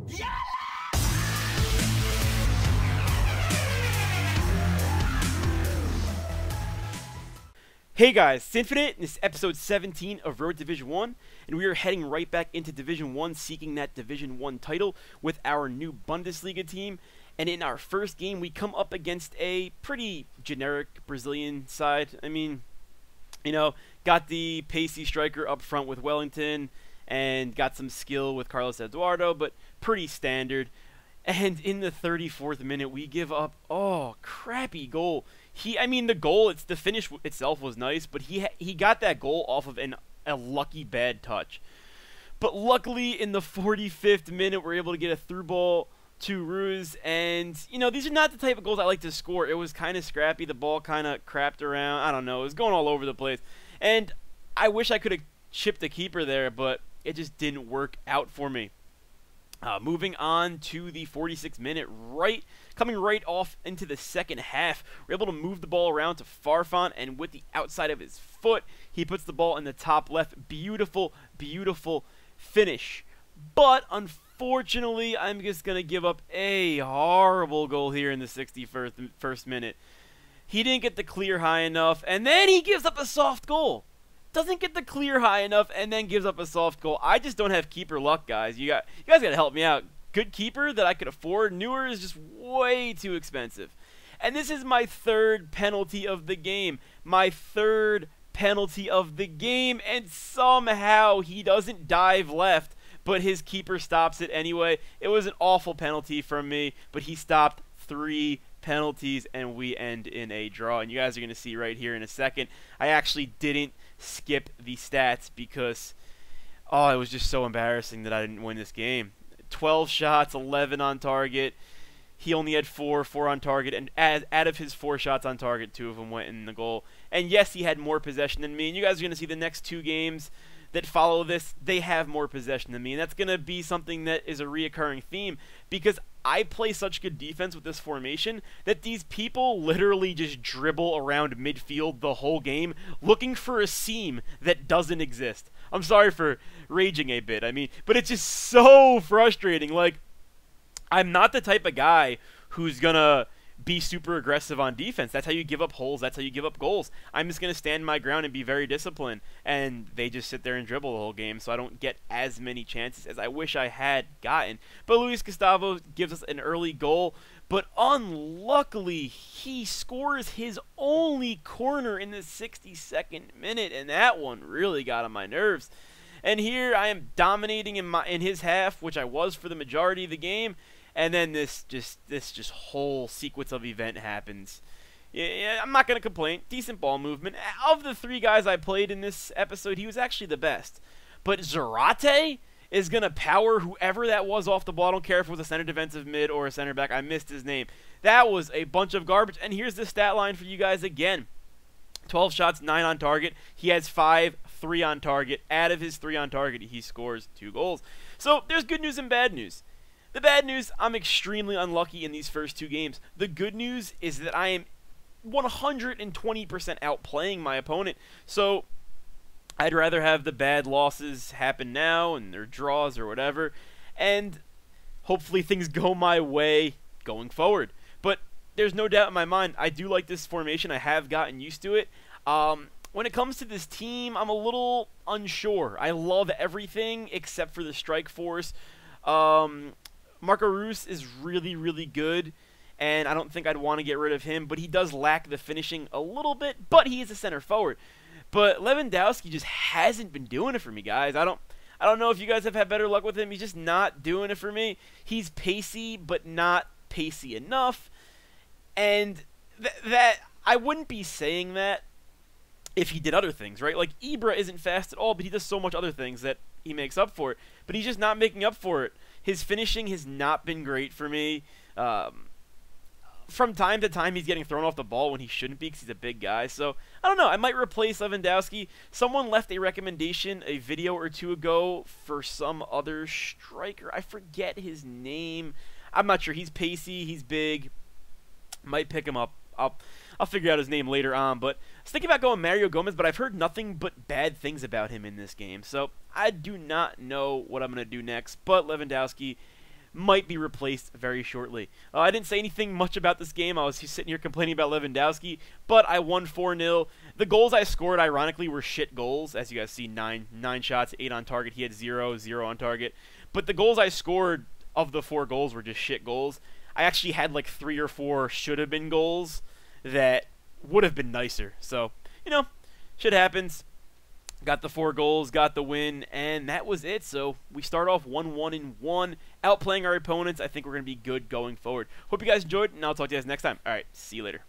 Hey guys, it's Infinite, and this is episode 17 of Road Division 1, and we are heading right back into Division 1, seeking that Division 1 title with our new Bundesliga team. And in our first game, we come up against a pretty generic Brazilian side. I mean, you know, got the pacey striker up front with Wellington, and got some skill with Carlos Eduardo, but pretty standard. And in the 34th minute, we give up, crappy goal. The goal, the finish itself was nice, but he got that goal off of a lucky bad touch. But luckily, in the 45th minute, we're able to get a through ball to Ruse, and, you know, these are not the type of goals I like to score. It was kind of scrappy. The ball kind of crapped around. I don't know. It was going all over the place. And I wish I could have chipped the keeper there, but it just didn't work out for me. Moving on to the 46th minute, coming right off into the second half, we're able to move the ball around to Farfan, and with the outside of his foot, he puts the ball in the top left. Beautiful, beautiful finish. But unfortunately, I'm just going to give up a horrible goal here in the 61st minute. He didn't get the clear high enough, and then he gives up a soft goal. Doesn't get the clear high enough and then gives up a soft goal. I just don't have keeper luck, guys. You guys got to help me out. Good keeper that I could afford. Newer is just way too expensive. And this is my third penalty of the game. My third penalty of the game, and somehow he doesn't dive left, but his keeper stops it anyway. It was an awful penalty from me, but he stopped 3 penalties, and we end in a draw. And you guys are going to see right here in a second, I actually didn't skip the stats because it was just so embarrassing that I didn't win this game. 12 shots, 11 on target. He only had 4 on target, and out of his 4 shots on target, 2 of them went in the goal. And yes, he had more possession than me, and you guys are going to see the next 2 games that follow this, they have more possession than me, and that's going to be something that is a reoccurring theme, because I play such good defense with this formation that these people literally just dribble around midfield the whole game looking for a seam that doesn't exist. I'm sorry for raging a bit, but it's just so frustrating. Like, I'm not the type of guy who's going to be super aggressive on defense. That's how you give up holes. That's how you give up goals. I'm just going to stand my ground and be very disciplined. And they just sit there and dribble the whole game, so I don't get as many chances as I wish I had gotten. But Luis Gustavo gives us an early goal, but unluckily, he scores his only corner in the 62nd minute, and that one really got on my nerves. And here I am dominating in his half, which I was for the majority of the game. And then this whole sequence of event happens. Yeah, I'm not going to complain. Decent ball movement. Of the 3 guys I played in this episode, he was actually the best. But Zarate is going to power whoever that was off the ball. I don't care if it was a center defensive mid or a center back. I missed his name. That was a bunch of garbage. And here's the stat line for you guys again. 12 shots, 9 on target. He has 5, 3 on target. Out of his 3 on target, he scores 2 goals. So there's good news and bad news. The bad news, I'm extremely unlucky in these first 2 games. The good news is that I am 120% outplaying my opponent. So I'd rather have the bad losses happen now and their draws or whatever, and hopefully things go my way going forward. But there's no doubt in my mind, I do like this formation. I have gotten used to it. When it comes to this team, I'm a little unsure. I love everything except for the strike force. Marco Reus is really, really good, and I don't think I'd want to get rid of him, but he does lack the finishing a little bit, but he is a center forward. But Lewandowski just hasn't been doing it for me, guys. I don't know if you guys have had better luck with him. He's just not doing it for me. He's pacey, but not pacey enough, and that I wouldn't be saying that if he did other things, right? Like, Ibra isn't fast at all, but he does so much other things that he makes up for it. But he's just not making up for it. His finishing has not been great for me. From time to time, he's getting thrown off the ball when he shouldn't be because he's a big guy. So, I don't know. I might replace Lewandowski. Someone left a recommendation a video or 2 ago for some other striker. I forget his name. I'm not sure. He's pacey. He's big. Might pick him up. I'll figure out his name later on. But I was thinking about going Mario Gomez, but I've heard nothing but bad things about him in this game. So I do not know what I'm going to do next. But Lewandowski might be replaced very shortly. I didn't say anything much about this game. I was sitting here complaining about Lewandowski, but I won 4-0. The goals I scored, ironically, were shit goals. As you guys see, nine shots, 8 on target. He had 0 on target. But the goals I scored of the 4 goals were just shit goals. I actually had like 3 or 4 should have been goals that would have been nicer. So, you know, shit happens. Got the 4 goals, got the win, and that was it. So we start off 1-1-1, outplaying our opponents. I think we're going to be good going forward. Hope you guys enjoyed, and I'll talk to you guys next time. All right, see you later.